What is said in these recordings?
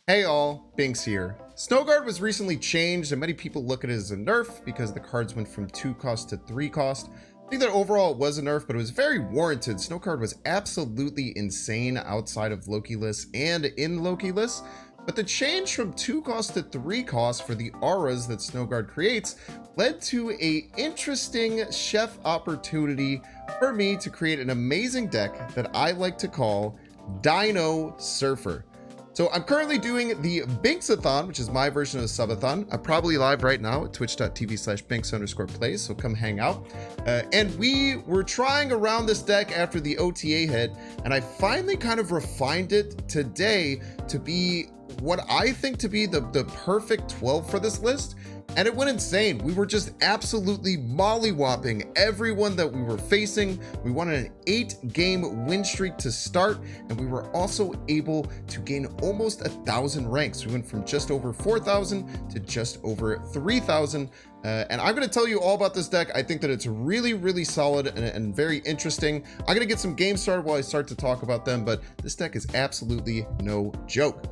Hey all, Binks here. Snowguard was recently changed and many people look at it as a nerf because the cards went from 2 cost to 3 cost. I think that overall it was a nerf, but it was very warranted. Snowguard was absolutely insane outside of Loki lists and in Loki lists. But the change from 2 cost to 3 cost for the auras that Snowguard creates led to a interesting chef opportunity for me to create an amazing deck that I like to call Dino Surfer. So I'm currently doing the Binksathon, which is my version of the subathon. I'm probably live right now at twitch.tv/binks_plays, so come hang out. And we were trying around this deck after the OTA hit, and I finally kind of refined it today to be what I think to be the perfect 12 for this list. And it went insane. We were just absolutely mollywhopping everyone that we were facing. We wanted an 8-game win streak to start, and we were also able to gain almost 1,000 ranks. We went from just over 4,000 to just over 3,000. And I'm going to tell you all about this deck. I think that it's really, really solid and very interesting. I'm going to get some games started while I start to talk about them, but this deck is absolutely no joke.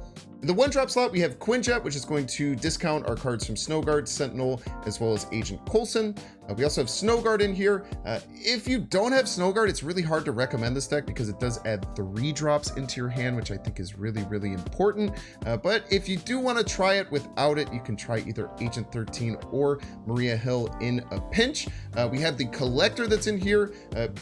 In the 1-drop slot, we have Quinjet, which is going to discount our cards from Snowguard, Sentinel, as well as Agent Coulson. We also have Snowguard in here. If you don't have Snowguard, it's really hard to recommend this deck because it does add 3 drops into your hand, which I think is really, really important. But if you do want to try it without it, you can try either Agent 13 or Maria Hill in a pinch. We have the Collector that's in here.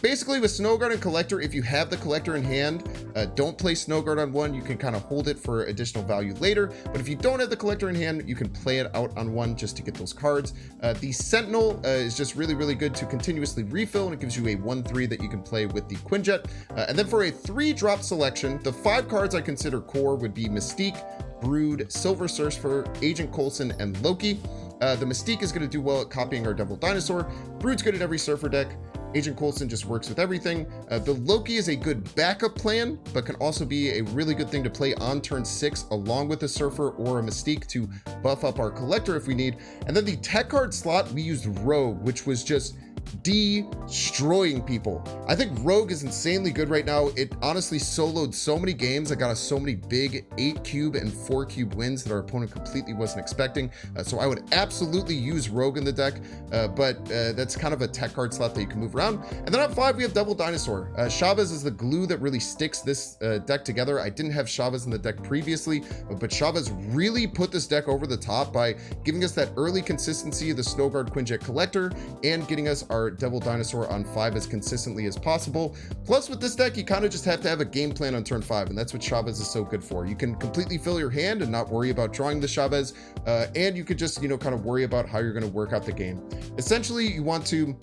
Basically, with Snowguard and Collector, if you have the Collector in hand, don't play Snowguard on one. You can kind of hold it for additional value later. But if you don't have the Collector in hand, you can play it out on one just to get those cards. The Sentinel is just really, really good to continuously refill, and it gives you a 1/3 that you can play with the Quinjet. And then for a 3-drop selection, the 5 cards I consider core would be Mystique, Brood, Silver Surfer, Agent Coulson, and Loki. The Mystique is going to do well at copying our Devil Dinosaur. Brood's good at every Surfer deck. Agent Coulson just works with everything. The Loki is a good backup plan, but can also be a really good thing to play on turn 6 along with a Surfer or a Mystique to buff up our Collector if we need. And then the tech card slot, we used Rogue, which was just destroying people. I think Rogue is insanely good right now. It honestly soloed so many games. I got us so many big 8-cube and 4-cube wins that our opponent completely wasn't expecting. So I would absolutely use Rogue in the deck, but that's kind of a tech card slot that you can move around. And then on 5, we have Devil Dinosaur. Chavez is the glue that really sticks this deck together. I didn't have Chavez in the deck previously, but Chavez really put this deck over the top by giving us that early consistency of the Snowguard Quinjet Collector and getting us our Devil Dinosaur on 5 as consistently as possible. Plus, with this deck, you kind of just have to have a game plan on turn 5, and that's what Chavez is so good for. You can completely fill your hand and not worry about drawing the Chavez, and you could just, kind of worry about how you're going to work out the game. Essentially, you want to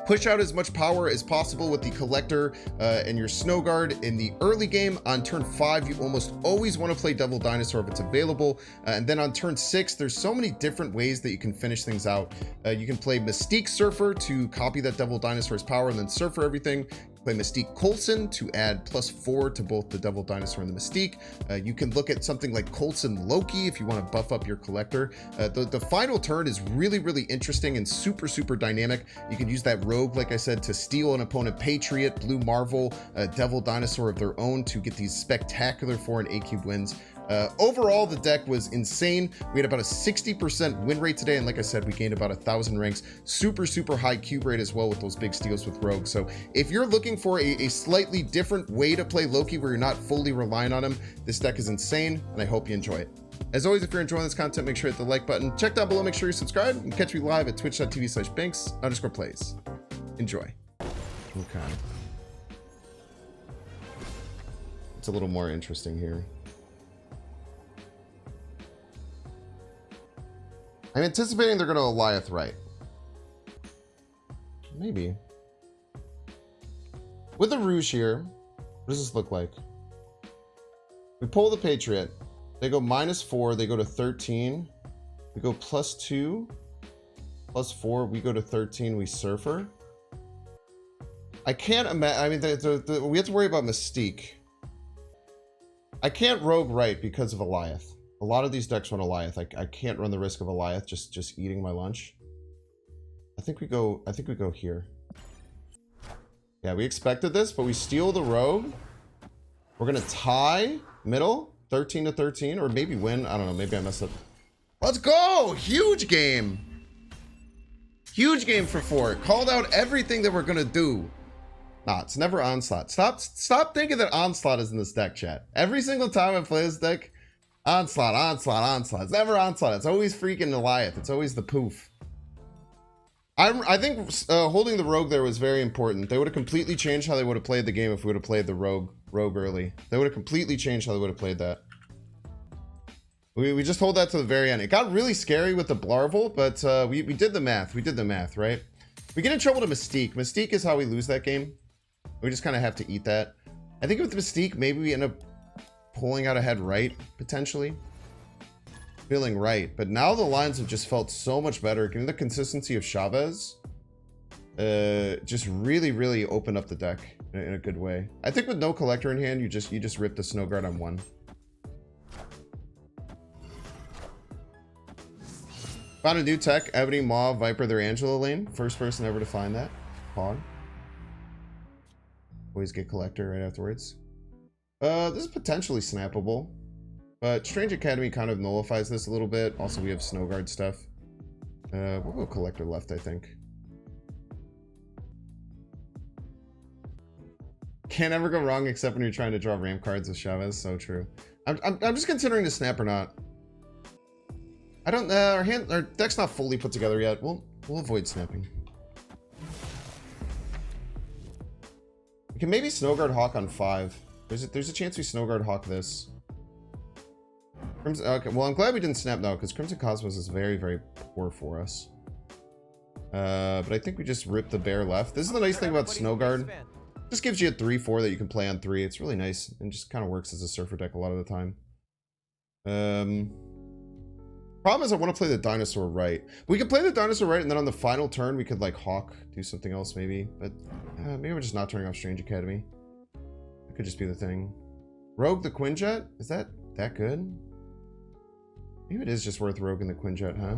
push out as much power as possible with the Collector and your Snowguard in the early game. On turn 5, you almost always want to play Devil Dinosaur if it's available. And then on turn 6, there's so many different ways that you can finish things out. You can play Mystique Surfer to copy that Devil Dinosaur's power and then Surfer everything. Play Mystique Coulson to add +4 to both the Devil Dinosaur and the Mystique. You can look at something like Coulson Loki if you want to buff up your Collector. The final turn is really, really interesting and super, super dynamic. You can use that Rogue, like I said, to steal an opponent Patriot, Blue Marvel, Devil Dinosaur of their own to get these spectacular 4 and 8-cube wins. Overall, the deck was insane. We had about a 60% win rate today, and like I said, we gained about 1,000 ranks. Super, super high cube rate as well with those big steals with Rogue. So if you're looking for a slightly different way to play Loki where you're not fully relying on him, this deck is insane, and I hope you enjoy it. As always, if you're enjoying this content, make sure to hit the like button. Check down below, make sure you're subscribed, and catch me live at twitch.tv/binks_plays. Enjoy. Okay. It's a little more interesting here. I'm anticipating they're going to Goliath right. Maybe. With the Rouge here, what does this look like? We pull the Patriot. They go -4. They go to 13. We go +2. +4. We go to 13. We Surfer. I can't imagine. I mean, we have to worry about Mystique. I can't Rogue right because of Goliath. A lot of these decks run Goliath. I can't run the risk of Goliath just eating my lunch. I think we go here. Yeah, we expected this, but we steal the Rogue. We're gonna tie middle. 13 to 13, or maybe win. I don't know. Maybe I messed up. Let's go! Huge game. Huge game for 4. Called out everything that we're gonna do. Nah, it's never Onslaught. Stop thinking that Onslaught is in this deck, chat. Every single time I play this deck, Onslaught, Onslaught, Onslaught. It's never Onslaught. It's always freaking Goliath. It's always the poof. I think holding the Rogue there was very important. They would have completely changed how they would have played the game if we would have played the Rogue early. They would have completely changed how they would have played that. We just hold that to the very end. It got really scary with the Blarvel, but we did the math. We did the math, right? We get in trouble to Mystique. Mystique is how we lose that game. We just kind of have to eat that. I think with Mystique, maybe we end up pulling out ahead right, potentially. Feeling right. But now the lines have just felt so much better. Given the consistency of Chavez, just really, really opened up the deck in a good way. I think with no collector in hand, you just rip the Snowguard on 1. Found a new tech, Ebony, Maw, Viper, their Angela lane. First person ever to find that. Pog. Always get collector right afterwards. This is potentially snappable, but Strange Academy kind of nullifies this a little bit. Also, we have Snowguard stuff. We'll go collector left, I think. Can't ever go wrong except when you're trying to draw ramp cards with Chavez. So true. I'm just considering to snap or not. I don't. Our deck's not fully put together yet. We'll avoid snapping. We can maybe Snowguard Hawk on 5. There's a chance we Snowguard Hawk this. Crimson, okay, well, I'm glad we didn't snap now, because Crimson Cosmos is very, very poor for us. But I think we just rip the bear left. This is the nice thing about Snowguard. Just gives you a 3-4 that you can play on 3. It's really nice, and just kind of works as a Surfer deck a lot of the time. Problem is I want to play the Dinosaur right. We could play the Dinosaur right, and then on the final turn, we could, like, Hawk, do something else, maybe. But maybe we're just not turning off Strange Academy. That could just be the thing. Rogue the Quinjet? Is that good? Maybe it is just worth Rogue and the Quinjet, huh?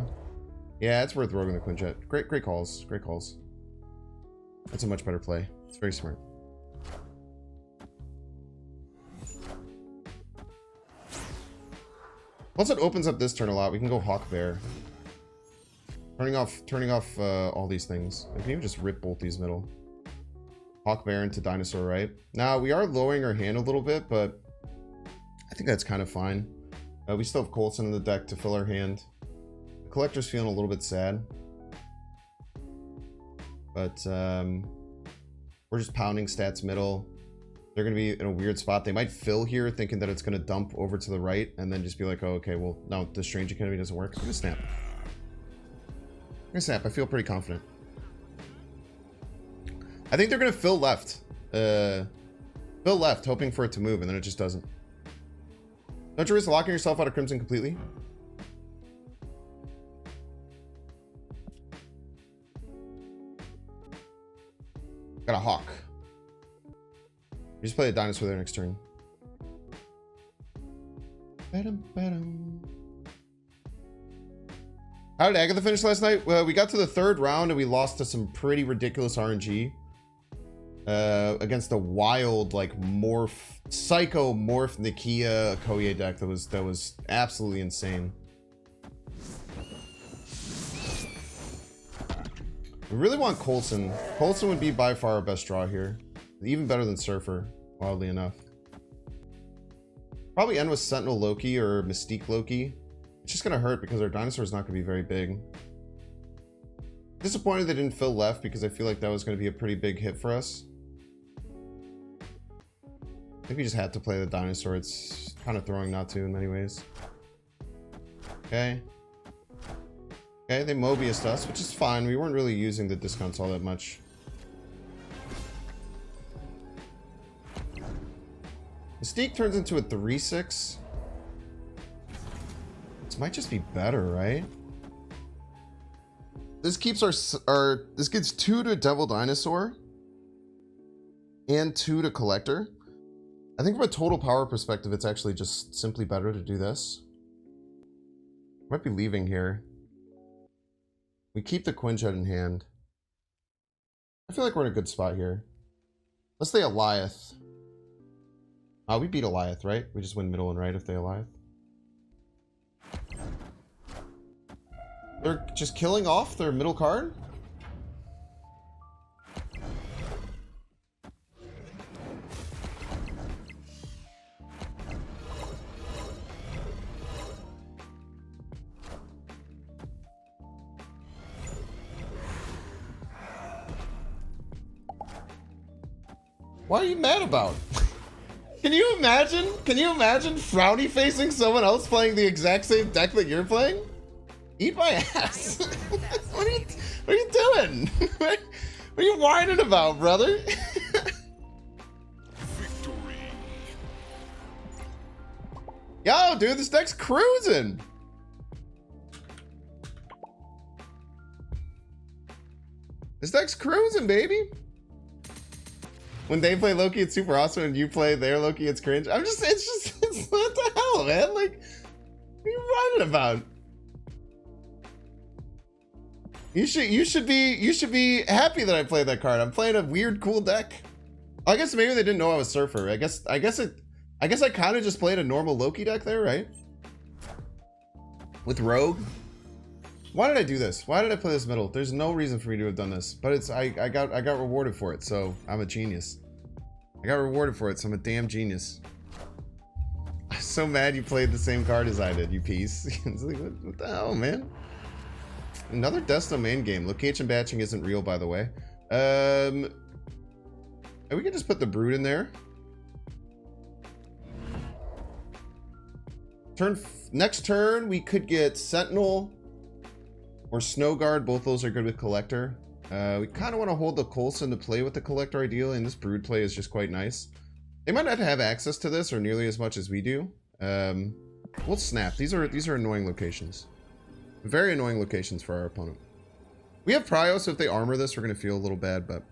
Yeah, it's worth Rogue and the Quinjet. Great calls. Great calls. That's a much better play. It's very smart. Once it opens up this turn a lot, we can go Hawk Bear. Turning off all these things. We can even just rip both these middle. Hawk Bear into Dinosaur, right? Now, we are lowering our hand a little bit, but I think that's kind of fine. We still have Coulson in the deck to fill our hand. The Collector's feeling a little bit sad. But we're just pounding stats middle. They're going to be in a weird spot. They might fill here thinking that it's going to dump over to the right and then just be like, oh, okay, well, no, the Strange Academy doesn't work. I'm going to snap. I'm going to snap. I feel pretty confident. I think they're going to fill left. Fill left, hoping for it to move, and then it just doesn't. Don't you risk locking yourself out of Crimson completely? Got a Hawk. You just play a Dinosaur there next turn. How did Agatha finish last night? Well, we got to the 3rd round and we lost to some pretty ridiculous RNG. Against a wild, like, Psycho Morph Nakia Koye deck that was absolutely insane. We really want Coulson. Coulson would be by far our best draw here. Even better than Surfer, wildly enough. Probably end with Sentinel Loki or Mystique Loki. It's just going to hurt because our Dinosaur is not going to be very big. Disappointed they didn't fill left because I feel like that was going to be a pretty big hit for us. I think we just had to play the Dinosaur. It's kind of throwing not to in many ways. Okay. Okay, they Mobiused us, which is fine. We weren't really using the discounts all that much. Mystique turns into a 3/6. This might just be better, right? This keeps this gets 2 to Devil Dinosaur and 2 to Collector. I think from a total power perspective, it's actually just simply better to do this. Might be leaving here. We keep the Quinjet in hand. I feel like we're in a good spot here. Let's say Eliath. We beat Eliath, right? We just win middle and right if they Eliath. They're just killing off their middle card? What are you mad about? Can you imagine? Can you imagine frowny facing someone else playing the exact same deck that you're playing? Eat my ass. What are you doing? What are you whining about, brother? Victory. Yo, dude, this deck's cruising. This deck's cruising, baby. When they play Loki, it's super awesome, and you play their Loki, it's cringe. It's what the hell, man? Like, what are you running about? You should be happy that I played that card. I'm playing a weird, cool deck. I guess maybe they didn't know I was Surfer. I guess I kind of just played a normal Loki deck there, right? With Rogue. Why did I do this? Why did I play this middle? There's no reason for me to have done this, but it's I got rewarded for it, so I'm a genius. I got rewarded for it, so I'm a damn genius. I'm so mad you played the same card as I did, you piece. It's like, what the hell, man? Another Death Domain game. Location batching isn't real, by the way. We can just put the Brood in there. Next turn, we could get Sentinel or Snowguard. Both those are good with Collector. We kind of want to hold the Coulson to play with the Collector ideally, and this Brood play is just quite nice. They might not have access to this or nearly as much as we do. We'll snap. These are annoying locations. Very annoying locations for our opponent. We have Prio, so if they armor this, we're going to feel a little bad, but...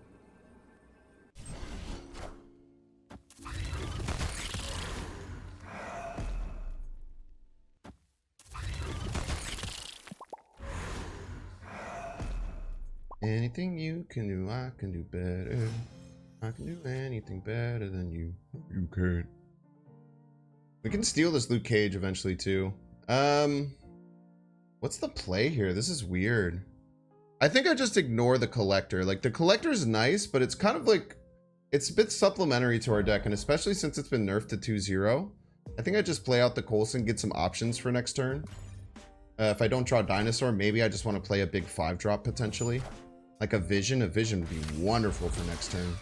Anything you can do, I can do better. I can do anything better than you. You can't. We can steal this Luke Cage eventually, too. What's the play here? This is weird. I think I just ignore the Collector. Like, the Collector is nice, but it's kind of like... It's a bit supplementary to our deck, and especially since it's been nerfed to 2-0. I think I just play out the Coulson, get some options for next turn. If I don't draw Dinosaur, maybe I just want to play a big 5-drop, potentially. Like a Vision. A Vision would be wonderful for next turn.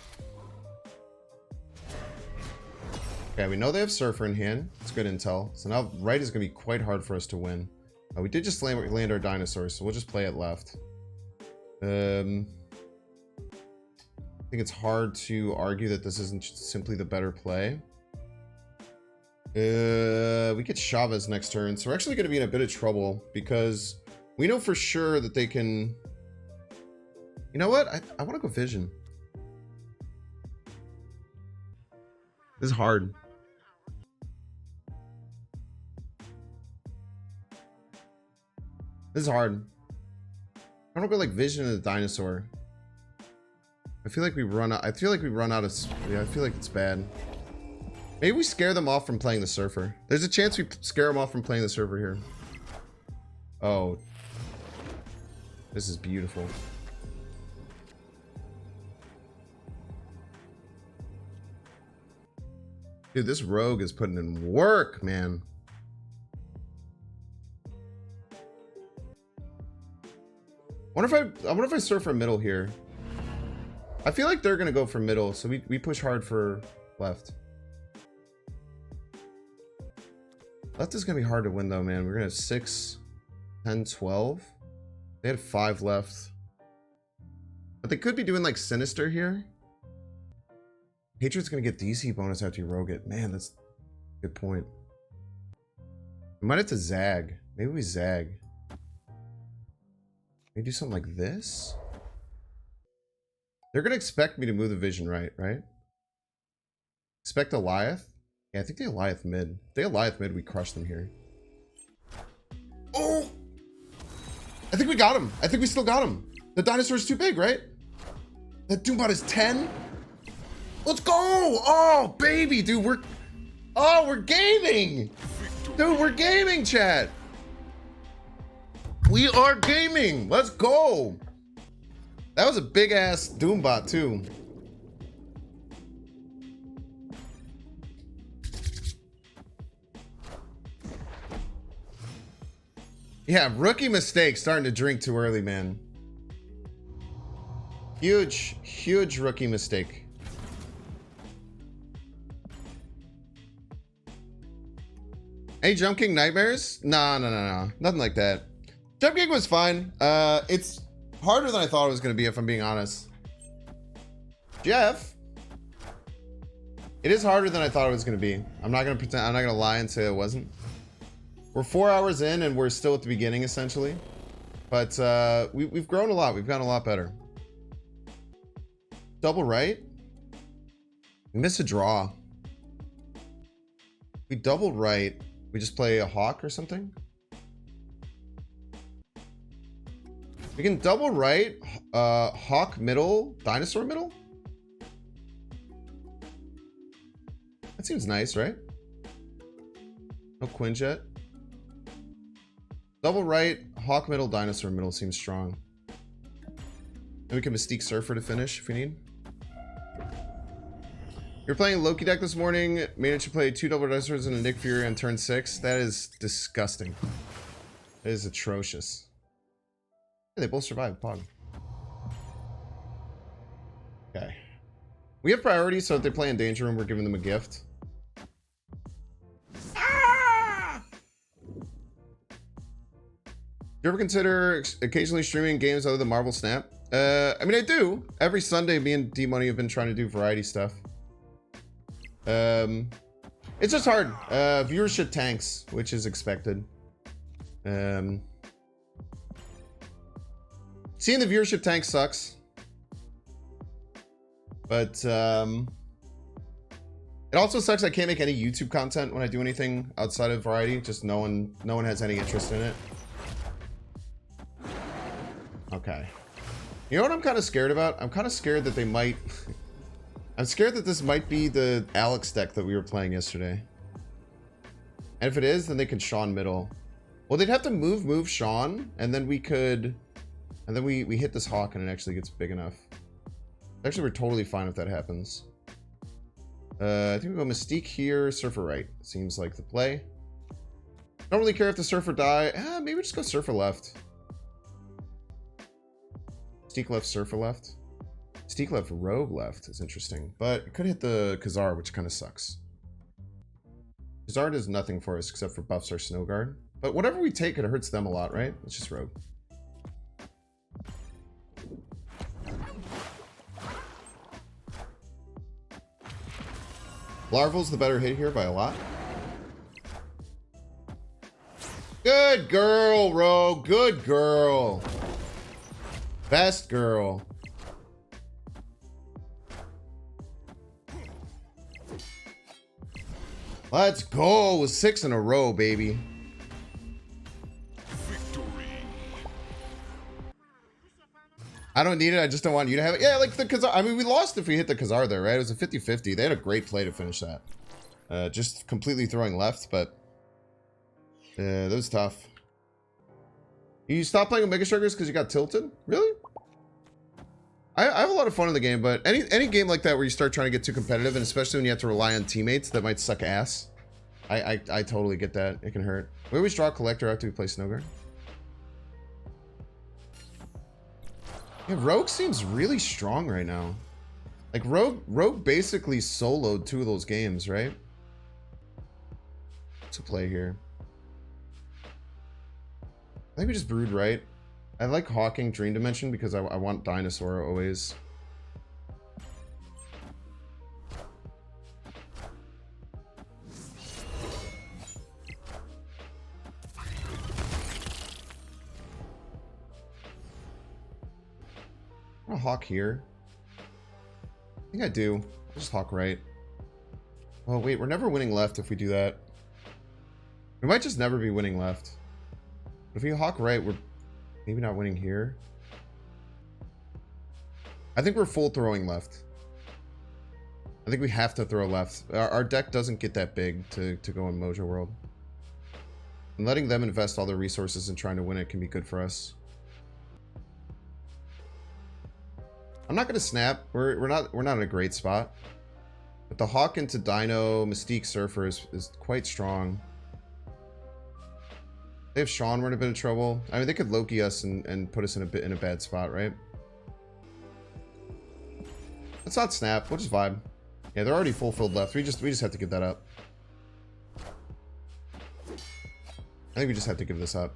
Okay, we know they have Surfer in hand. It's good intel. So now right is going to be quite hard for us to win. We did just land our Dinosaurs, so we'll just play it left. I think it's hard to argue that this isn't simply the better play. We get Chavez next turn, so we're actually going to be in a bit of trouble because we know for sure that they can... You know what? I want to go Vision. This is hard. This is hard. I don't go like Vision and the Dinosaur. I feel like we run out. I feel like we run out of. Yeah, I feel like it's bad. Maybe we scare them off from playing the Surfer. There's a chance we scare them off from playing the Surfer here. Oh, this is beautiful. Dude, this Rogue is putting in work, man. I wonder if I surf for middle here. I feel like they're gonna go for middle, so we push hard for left. Left is gonna be hard to win though, man. We're gonna have 6, 10, 12. They had 5 left. But they could be doing like Sinister here. Hatred's gonna get DC bonus after you rogue it. Man, that's a good point. We might have to zag. Maybe we zag. Maybe do something like this? They're gonna expect me to move the Vision, right? Expect Eliath? Yeah, I think they Eliath mid. If they Eliath mid, we crush them here. Oh! I think we got him. I think we still got him. The Dinosaur's too big, right? That Doombot is 10? Let's go! Oh, baby, dude, Oh, we're gaming! Dude, we're gaming, chat! We are gaming! Let's go! That was a big-ass Doombot, too. Yeah, rookie mistake starting to drink too early, man. Huge, huge rookie mistake. Any Jump King nightmares? No. Nothing like that. Jump King was fine. It's harder than I thought it was going to be, if I'm being honest. Jeff? It is harder than I thought it was going to be. I'm not going to pretend, I'm not going to lie and say it wasn't. We're 4 hours in and we're still at the beginning, essentially. But we've grown a lot. We've gotten a lot better. Double right? We miss a draw. We double right. We just play a hawk or something? We can double right, hawk middle, dinosaur middle? That seems nice, right? No Quinjet. Double right, hawk middle, dinosaur middle seems strong. And we can Mystique Surfer to finish if we need. You're playing Loki deck this morning. Managed to play 2 double dinosaurs and a Nick Fury on turn 6. That is disgusting. That is atrocious. Yeah, they both survived. Pog. Okay. We have priorities, so if they play in Danger Room, we're giving them a gift. Ah! Do you ever consider occasionally streaming games other than Marvel Snap? I mean, I do. Every Sunday, me and D-Money have been trying to do variety stuff. It's just hard. Viewership tanks, which is expected. Seeing the viewership tank sucks. But, it also sucks I can't make any YouTube content when I do anything outside of variety. Just no one has any interest in it. Okay. You know what I'm kind of scared about? I'm kind of scared that they might... I'm scared that this might be the Alex deck that we were playing yesterday. And if it is, then they can Sean middle. Well, they'd have to move Sean, and then we could... And then we hit this hawk and it actually gets big enough. Actually, we're totally fine if that happens. I think we go Mystique here, Surfer right. Seems like the play. Don't really care if the Surfer die. Maybe just go Surfer left. Mystique left, Surfer left. Mystique left, Rogue left is interesting. But it could hit the Khazar, which kind of sucks. Khazar does nothing for us except for buffs our Snowguard. But whatever we take, it hurts them a lot, right? It's just Rogue. Larval's the better hit here by a lot. Good girl, Rogue. Good girl. Best girl. Let's go. 6 in a row, baby. Victory. I don't need it. I just don't want you to have it. Yeah, like the Khazar. I mean, we lost if we hit the Khazar there, right? It was a 50-50. They had a great play to finish that. Just completely throwing left, but that was tough. You stopped playing Omega Strikers because you got tilted? Really? I have a lot of fun in the game, but any game like that where you start trying to get too competitive, and especially when you have to rely on teammates that might suck ass, I totally get that. It can hurt. We always draw a Collector after we play Snowguard. Yeah, Rogue seems really strong right now. Like Rogue basically soloed 2 of those games, right? What's a play here? I think we just Brood right. I like Hawking Dream Dimension because I want Dinosaur always. I'm gonna Hawk here. I think I do. I'll just Hawk right. Oh wait, we're never winning left if we do that. We might just never be winning left. But if we Hawk right, we're maybe not winning here. I think we're full throwing left. I think we have to throw left. Our deck doesn't get that big to go in Mojo World. And letting them invest all their resources in trying to win it can be good for us. I'm not gonna snap. We're not in a great spot. But the Hawk into Dino, Mystique Surfer is quite strong. They have Sean, we're in a bit of trouble. I mean, they could Loki us and put us in a bad spot, right? Let's not snap. We'll just vibe. Yeah, they're already full filled left. We just have to give that up. I think we just have to give this up.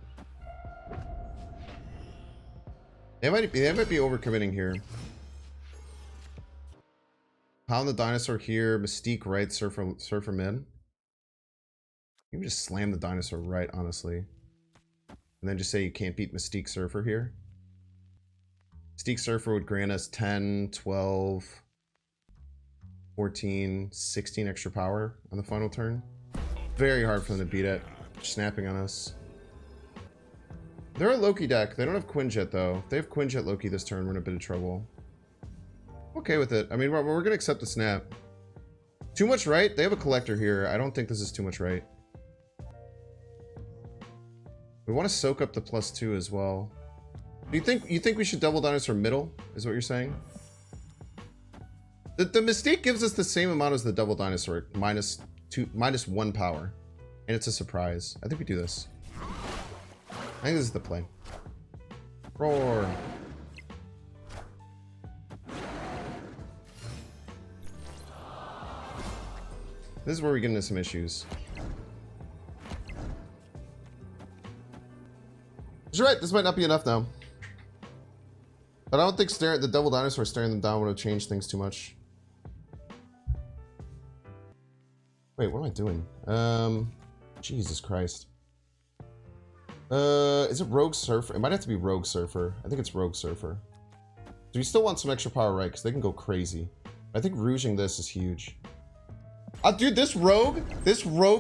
They might be overcommitting here. Pound the dinosaur here. Mystique right. Surfer mid. You can just slam the dinosaur right, honestly. And then just say you can't beat Mystique Surfer here. Mystique Surfer would grant us 10, 12, 14, 16 extra power on the final turn. Very hard for them to beat it. Snapping on us. They're a Loki deck. They don't have Quinjet though. If they have Quinjet Loki this turn, we're in a bit of trouble. Okay with it. I mean, we're gonna accept the snap. Too much right? They have a collector here. I don't think this is too much right. We want to soak up the +2 as well. Do you think we should double dinosaur middle? Is what you're saying? The Mystique gives us the same amount as the double dinosaur, -1 power. And it's a surprise. I think we do this. I think this is the play. Roar. This is where we get into some issues. You're right, this might not be enough now. But I don't think the double dinosaur staring them down would have changed things too much. Wait, what am I doing? Jesus Christ. Is it Rogue Surfer? It might have to be Rogue Surfer. I think it's Rogue Surfer. So we still want some extra power, right? Because they can go crazy. I think rouging this is huge. Dude, this rogue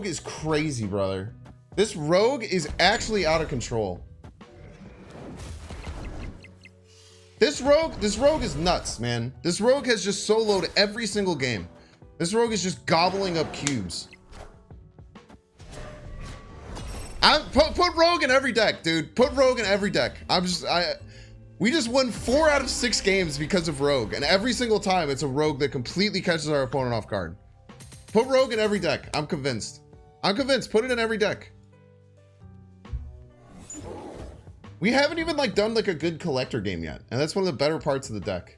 is crazy, brother. This rogue is actually out of control. This rogue is nuts, man. This rogue has just soloed every single game. This rogue is just gobbling up cubes. Put rogue in every deck, dude. Put rogue in every deck. We just won 4 out of 6 games because of rogue, and every single time it's a rogue that completely catches our opponent off guard. Put rogue in every deck. I'm convinced. Put it in every deck. We haven't even done a good collector game yet, and that's one of the better parts of the deck.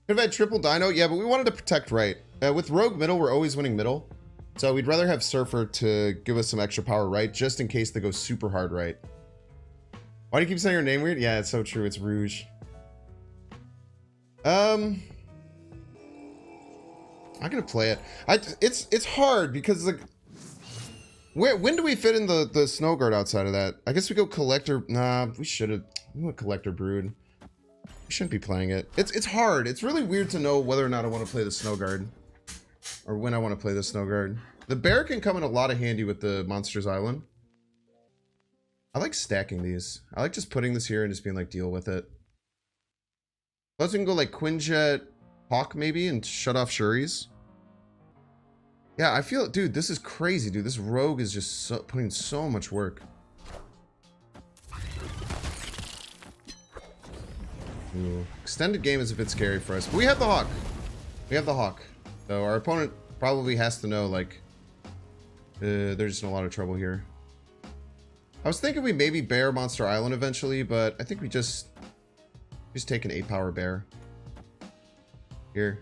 Could have had triple dino, yeah, but we wanted to protect right. With rogue middle, we're always winning middle, so we'd rather have Surfer to give us some extra power right, just in case they go super hard right. Why do you keep saying your name weird? Yeah, it's so true. It's Rouge. I'm gonna play it. It's hard because when do we fit in the Snowguard outside of that? I guess we go collector. Nah, we went collector brood. We shouldn't be playing it. It's hard. It's really weird to know whether or not I want to play the Snowguard, or when I want to play the Snowguard. The bear can come in a lot of handy with the Monsters Island. I like stacking these. I like just putting this here and just being deal with it. Plus we can go Quinjet Hawk maybe and shut off Shuri's. Yeah, I feel, dude, this is crazy, dude. This rogue is just putting so much work. Ooh. Extended game is a bit scary for us, but we have the Hawk. We have the Hawk. So our opponent probably has to know, they're just in a lot of trouble here. I was thinking we maybe bear Monster Island eventually, but I think we just take an 8-power bear. Here.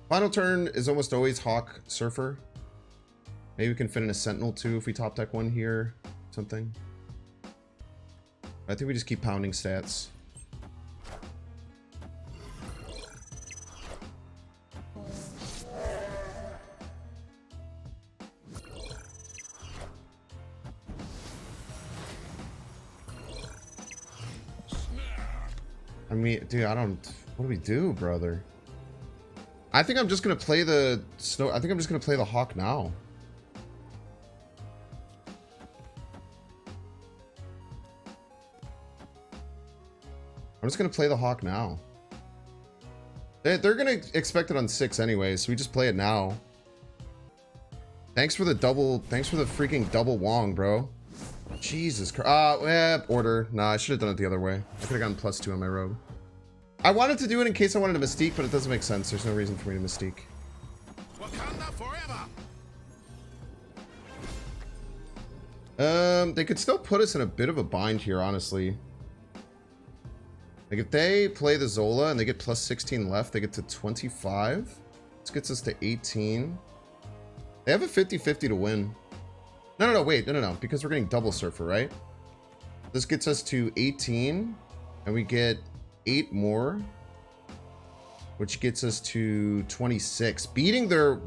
Final turn is almost always Hawk Surfer. Maybe we can fit in a Sentinel too if we top deck one here. Something. I think we just keep pounding stats. I mean, dude, what do we do, brother? I think I'm just gonna play the I think I'm just gonna play the Hawk now. I'm just gonna play the Hawk now. They're gonna expect it on 6 anyway, so we just play it now. Thanks for the freaking double Wong, bro. Jesus Christ. Order. Nah, I should have done it the other way. I could have gotten +2 on my rogue. I wanted to do it in case I wanted a Mystique, but it doesn't make sense. There's no reason for me to Mystique. Wakanda forever. They could still put us in a bit of a bind here, honestly. Like, if they play the Zola and they get +16 left, they get to 25. This gets us to 18. They have a 50-50 to win. No, wait, no, because we're getting double Surfer, right? This gets us to 18, and we get 8 more, which gets us to 26, beating their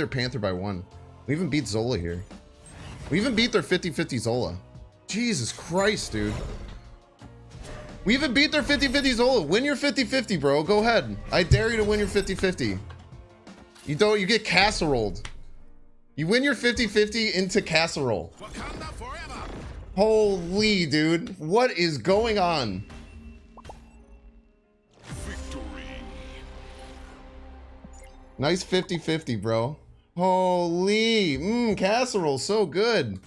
Panther by 1. We even beat Zola here. We even beat their 50-50 Zola. Jesus Christ, dude. We even beat their 50-50 Zola. Win your 50-50, bro. Go ahead. I dare you to win your 50-50. You get casseroled. You win your 50-50 into casserole. Wakanda forever. Holy, dude. What is going on? Victory. Nice 50-50, bro. Holy. Casserole. So good.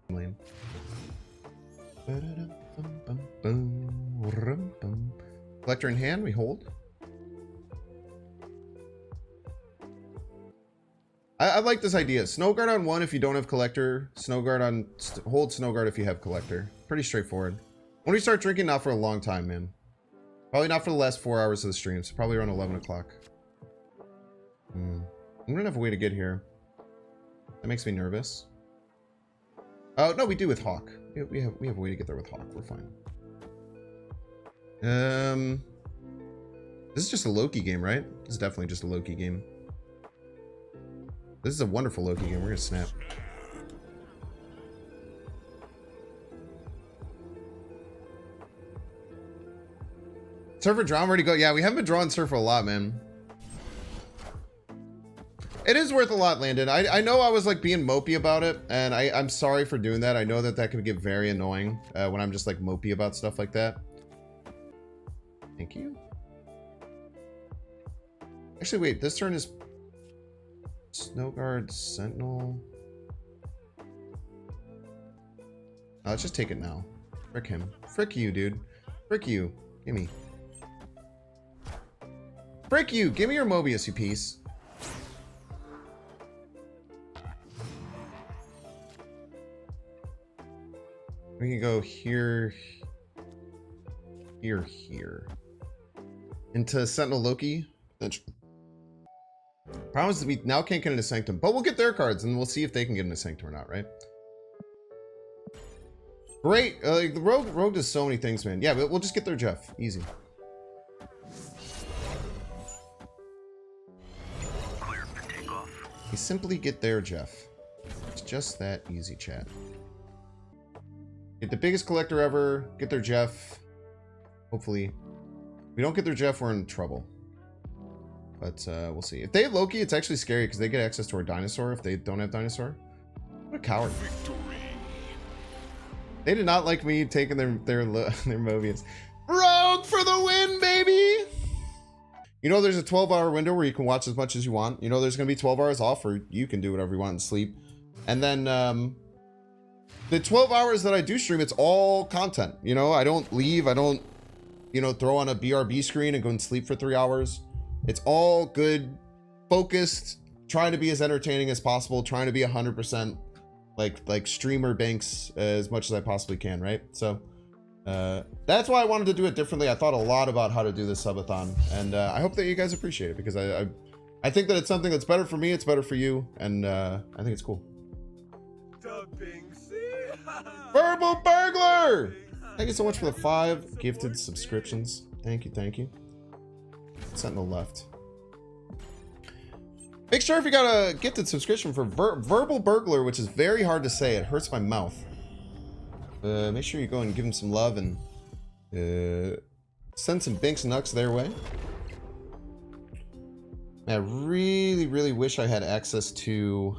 Lame. Collector in hand. We hold. I like this idea. Snowguard on 1 if you don't have Collector. Snowguard on... hold Snowguard if you have Collector. Pretty straightforward. When we start drinking, not for a long time, man. Probably not for the last 4 hours of the stream. So probably around 11 o'clock. We don't have a way to get here. That makes me nervous. Oh, no, we do with Hawk. We have a way to get there with Hawk. We're fine. This is just a Loki game, right? This is definitely just a Loki game. This is a wonderful Loki game. We're gonna snap. Surfer draw, ready to go. Yeah, we haven't been drawing Surfer a lot, man. It is worth a lot, Landon. I know I was like being mopey about it, and I'm sorry for doing that. I know that could get very annoying when I'm just like mopey about stuff like that. Thank you. Actually, wait. This turn is Snowguard, Sentinel. Let's just take it now. Frick him. Frick you, dude. Frick you. Gimme. Frick you. Give me your Mobius, you piece. We can go here, here. Into Sentinel Loki. Problem is we now can't get into Sanctum, but we'll get their cards and we'll see if they can get into Sanctum or not, right? Great. The Rogue does so many things, man. Yeah, but we'll just get their Jeff. Easy. Clear for takeoff. We simply get their Jeff. It's just that easy, chat. Get the biggest collector ever. Get their Jeff. Hopefully. If we don't get their Jeff, we're in trouble. But we'll see. If they have Loki, it's actually scary because they get access to our dinosaur if they don't have dinosaur. What a coward. Victory. They did not like me taking their Mobius. Rogue for the win, baby! You know there's a 12-hour window where you can watch as much as you want. You know there's going to be 12 hours off or you can do whatever you want and sleep. And then the 12 hours that I do stream, it's all content. You know, I don't leave. I don't, you know, throw on a BRB screen and go and sleep for 3 hours. It's all good, focused, trying to be as entertaining as possible, trying to be 100% like streamer Banks as much as I possibly can, right? So that's why I wanted to do it differently. I thought a lot about how to do this subathon, and I hope that you guys appreciate it because I think that it's something that's better for me, it's better for you, and I think it's cool. Verbal Burglar! Thank you so much for the 5 gifted subscriptions. Thank you, thank you. Sentinel left. Make sure if you got a gifted subscription for Verbal Burglar, which is very hard to say. It hurts my mouth. Make sure you go and give him some love and send some Binks Nucks their way. I really, really wish I had access to...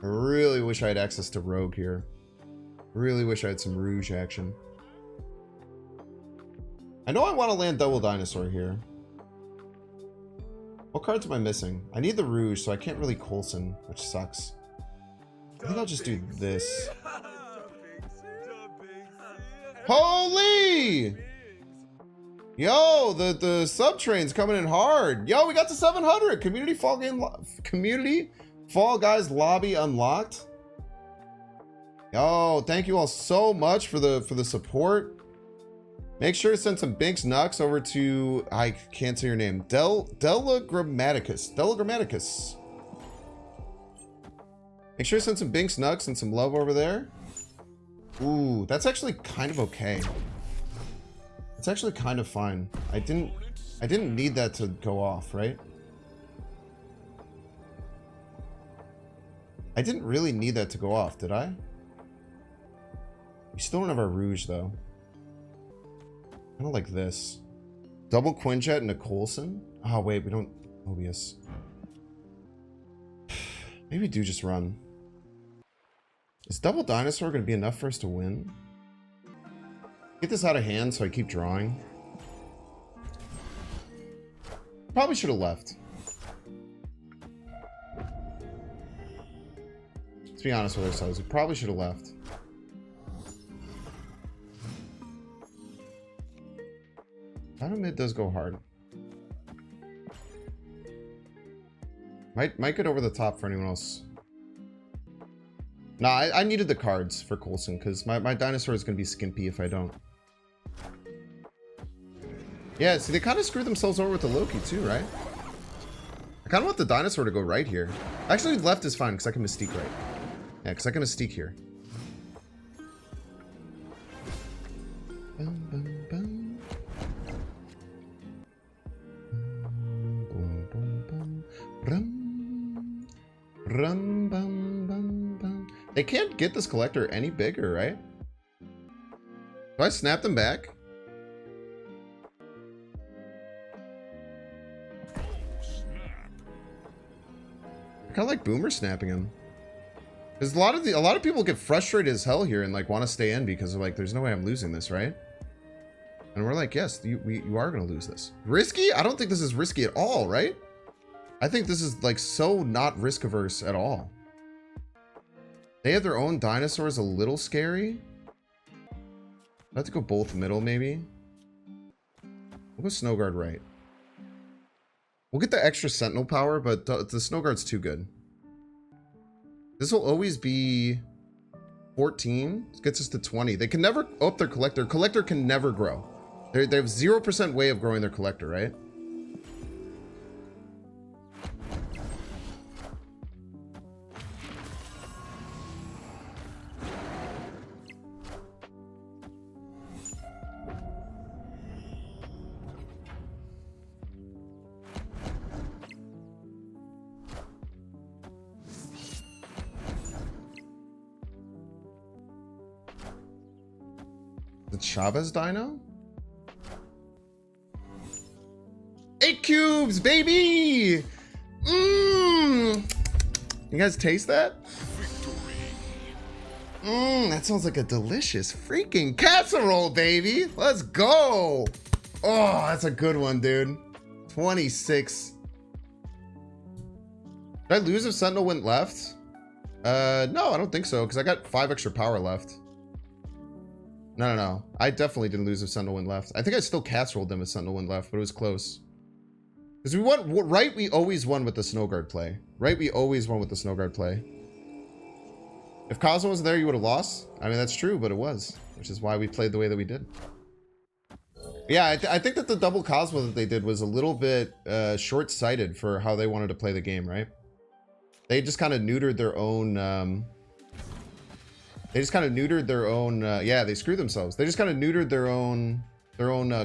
I really wish I had access to Rogue here. Really wish I had some Rouge action. I know I want to land double dinosaur here. What cards am I missing? I need the Rouge, so I can't really Coulson, which sucks. I think I'll just do this. Holy! Yo, the sub train's coming in hard. Yo, we got to 700. Community Fall Guys lobby unlocked. Yo, thank you all so much for the support. Make sure to send some Binks Nux over to, I can't say your name, Della Grammaticus. Make sure to send some Binks Nux and some love over there. Ooh, that's actually kind of okay. It's actually kind of fine. I didn't need that to go off, right? I didn't really need that to go off, did I? We still don't have our Rouge, though. Kind of like this. Double Quinjet and a Coulson? Oh, wait, we don't... Mobius. Maybe we do just run. Is double dinosaur going to be enough for us to win? Get this out of hand so I keep drawing. Probably should have left. Let's be honest with ourselves. We probably should have left. Dino mid does go hard. Might get over the top for anyone else. Nah, I needed the cards for Coulson because my dinosaur is going to be skimpy if I don't. Yeah, see, they kind of screwed themselves over with the Loki too, right? I kind of want the dinosaur to go right here. Actually, left is fine because I can Mystique right. Yeah, because I can Mystique here. Bum, bum, bum. Boom, boom, boom. Rum. Rum, bum, bum, bum. They can't get this collector any bigger, right? Do I snap them back? I kind of like Boomer snapping him. Because a lot of people get frustrated as hell here and like want to stay in because they're like, there's no way I'm losing this, right? And we're like, yes, you are going to lose this. Risky? I don't think this is risky at all, right? I think this is like so not risk averse at all. They have their own dinosaurs, a little scary. I have to go both middle, maybe. We'll go Snowguard right. We'll get the extra Sentinel power, but the Snowguard's too good. This will always be 14. This gets us to 20. They can never up their collector. Collector can never grow. They have 0% way of growing their collector, right? The Chavez Dino? 8 cubes, baby! Mmm! You guys taste that? Mmm, that sounds like a delicious freaking casserole, baby! Let's go! Oh, that's a good one, dude. 26. Did I lose if Sentinel went left? No, I don't think so, because I got 5 extra power left. No. I definitely didn't lose if Sentinel went left. I think I still casseroled them if Sentinel went left, but it was close. Because we won, right? We always won with the Snowguard play. Right? We always won with the Snowguard play. If Cosmo was there, you would have lost. I mean, that's true, but it was. Which is why we played the way that we did. Yeah, I think that the double Cosmo that they did was a little bit short-sighted for how they wanted to play the game, right? They just kind of neutered their own... yeah, they screwed themselves. They just kind of neutered their own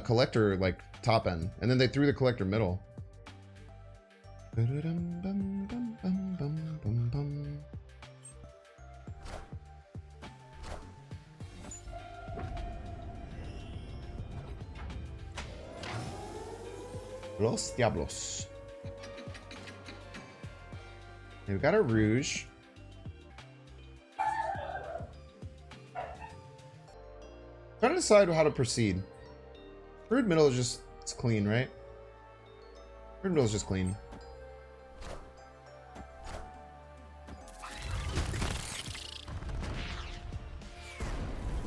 collector, like, top end. And then they threw the collector middle. Los Diablos. Okay, we got our Rouge. Trying to decide how to proceed. Third middle is just, it's clean, right? Third middle is just clean.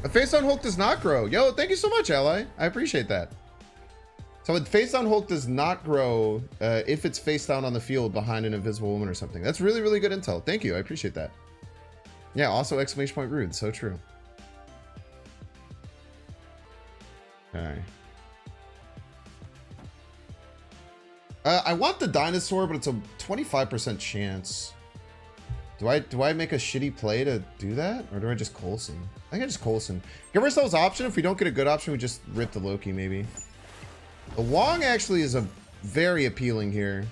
A face down Hulk does not grow. Yo, thank you so much, ally. I appreciate that. So a face down Hulk does not grow if it's face down on the field behind an invisible woman or something. That's really, really good intel. Thank you. I appreciate that. Yeah, also exclamation point rude. So true. Okay. I want the dinosaur, but it's a 25% chance. Do I make a shitty play to do that? Or do I just Coulson? I think I just Coulson. Give ourselves option. If we don't get a good option, we just rip the Loki, maybe. The Wong actually is a very appealing here.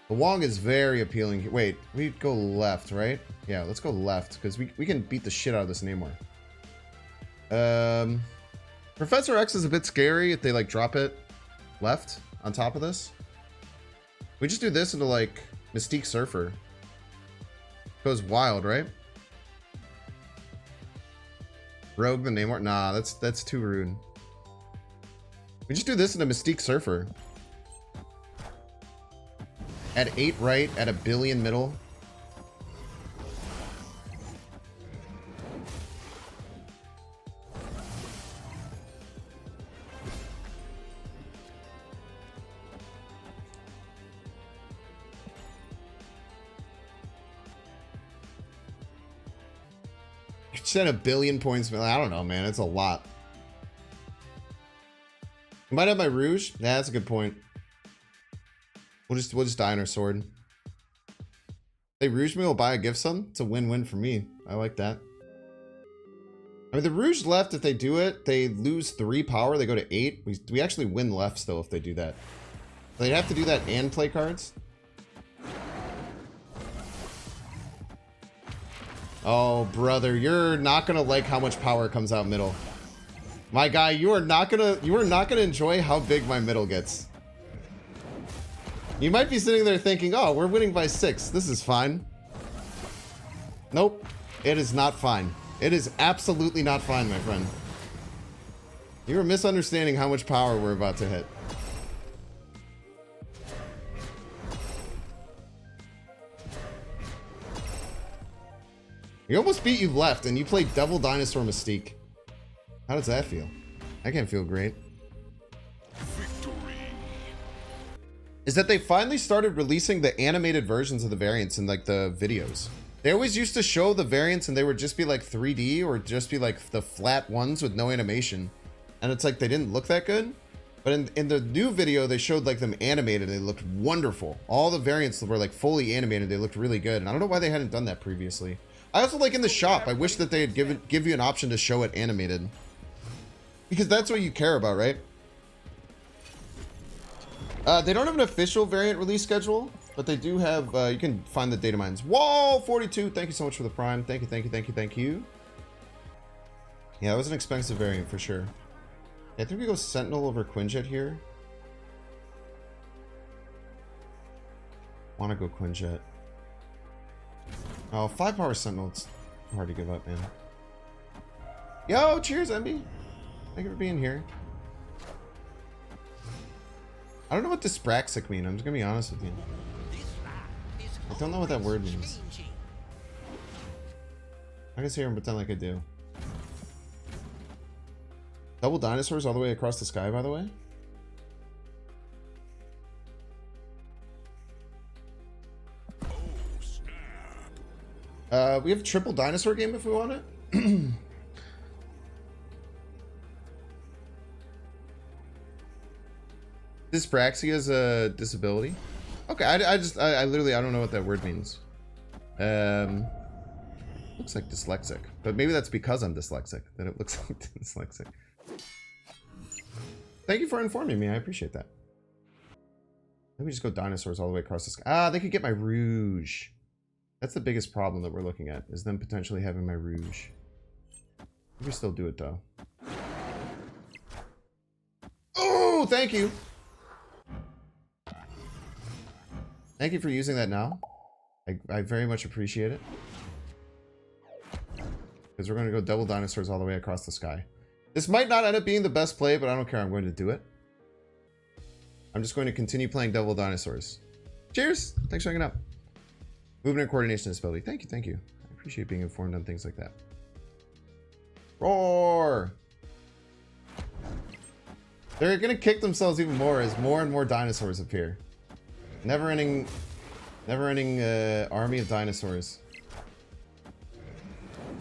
The Wong is very appealing here. Wait, we go left, right? Yeah, let's go left, because we can beat the shit out of this Namor. Professor X is a bit scary if they, like, drop it left on top of this. We just do this into, like, Mystique Surfer. Goes wild, right? Rogue the Namor? Nah, that's too rude. We just do this into Mystique Surfer. At 8 right, at 1 billion middle. Said 1 billion points. I don't know, man. It's a lot. I might have my Rouge. Yeah, that's a good point. We'll just die on our sword. They Rouge me, we'll buy a gift sum. It's a win-win for me. I like that. I mean, the Rouge left, if they do it, they lose 3 power. They go to 8. We actually win left still if they do that. They'd have to do that and play cards. Oh, brother, you're not gonna like how much power comes out middle. My guy, you are not gonna enjoy how big my middle gets. You might be sitting there thinking, oh, we're winning by 6. This is fine. Nope. It is not fine. It is absolutely not fine, my friend. You are misunderstanding how much power we're about to hit. We almost beat you left, and you played double Dinosaur Mystique. How does that feel? I can't feel great. Victory. Is that they finally started releasing the animated versions of the variants in, like, the videos. They always used to show the variants, and they would just be, like, 3D, or just be, like, the flat ones with no animation. And it's like, they didn't look that good. But in the new video, they showed, like, them animated. They looked wonderful. All the variants were, like, fully animated. They looked really good. And I don't know why they hadn't done that previously. I also like in the shop, I wish that they had give you an option to show it animated. Because that's what you care about, right? They don't have an official variant release schedule, but they do have, you can find the data mines. Whoa, 42, thank you so much for the prime. Thank you, thank you, thank you, thank you. Yeah, that was an expensive variant for sure. Yeah, I think we go Sentinel over Quinjet here. Want to go Quinjet. Oh, 5 power Sentinel. It's hard to give up, man. Yo, cheers, MB. Thank you for being here. I don't know what dyspraxic mean. I'm just gonna be honest with you. I don't know what that word means. I can sit here and pretend like I do. Double dinosaurs all the way across the sky, by the way. We have a triple dinosaur game if we want it. Dyspraxia is a disability. Okay, I literally I don't know what that word means. Looks like dyslexic, but maybe that's because I'm dyslexic that it looks like dyslexic. Thank you for informing me. I appreciate that. Let me just go dinosaurs all the way across the sky. Ah, they could get my Rouge. That's the biggest problem that we're looking at, is them potentially having my Rouge. We still do it though. Oh, thank you. Thank you for using that now. I very much appreciate it. Because we're going to go double dinosaurs all the way across the sky. This might not end up being the best play, but I don't care. I'm going to do it. I'm just going to continue playing Devil Dinosaurs. Cheers. Thanks for hanging out. Movement and coordination ability. Thank you. Thank you. I appreciate being informed on things like that. Roar. They're going to kick themselves even more as more and more dinosaurs appear. Never-ending army of dinosaurs.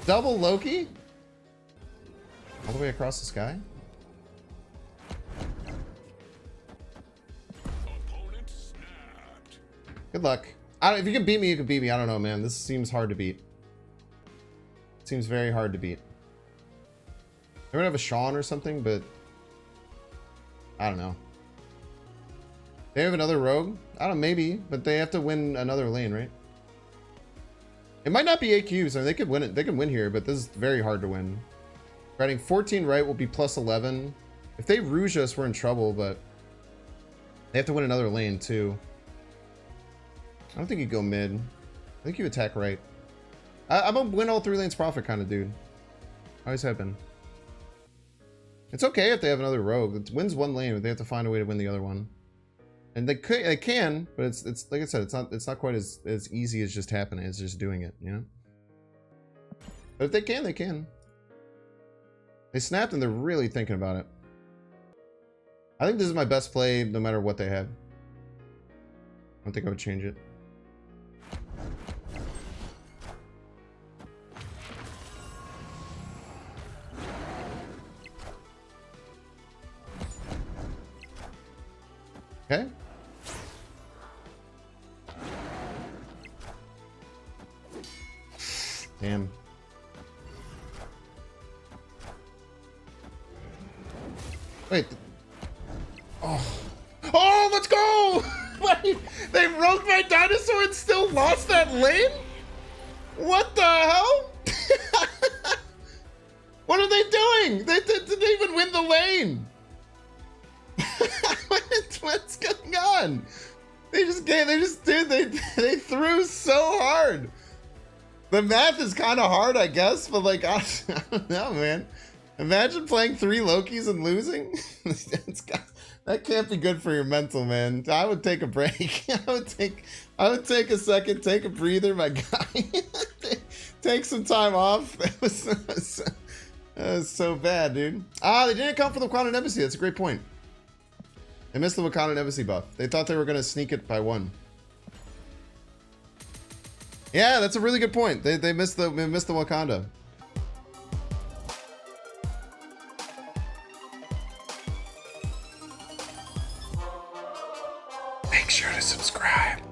Double Loki? All the way across the sky? Opponent snapped. Good luck. If you can beat me, you can beat me. I don't know, man. This seems hard to beat. It seems very hard to beat. They're gonna have a Sean or something, but I don't know. They have another rogue? I don't know, maybe, but they have to win another lane, right? It might not be AQs. I mean, they could win it. They can win here, but this is very hard to win. Riding 14 right will be plus 11. If they rouge us, we're in trouble, but they have to win another lane too. I don't think you go mid. I think you attack right. I'm a win all 3 lanes profit kind of dude. Always have been. It's okay if they have another rogue. It wins 1 lane, but they have to find a way to win the other one. And they can, but it's like I said, it's not quite as easy as just happening. It's just doing it, you know. But if they can, they can. They snapped and they're really thinking about it. I think this is my best play, no matter what they had. I don't think I would change it. Okay. Damn. Wait. Oh. Oh, let's go! Wait, they rogued my dinosaur and still lost that lane? What the hell? What are they doing? They didn't even win the lane. What's going on? They threw so hard. The math is kind of hard, I guess, but like, I don't know, man. Imagine playing 3 Lokis and losing. That can't be good for your mental, man. I would take a break. I would take a second, take a breather, my guy. Take some time off. That was so bad, dude. Ah, they didn't account for the Wakandan Embassy. That's a great point. They missed the Wakandan Embassy buff. They thought they were going to sneak it by 1. Yeah, that's a really good point. They missed the Wakanda. Make sure to subscribe.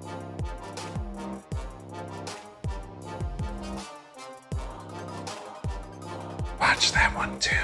Watch that one too.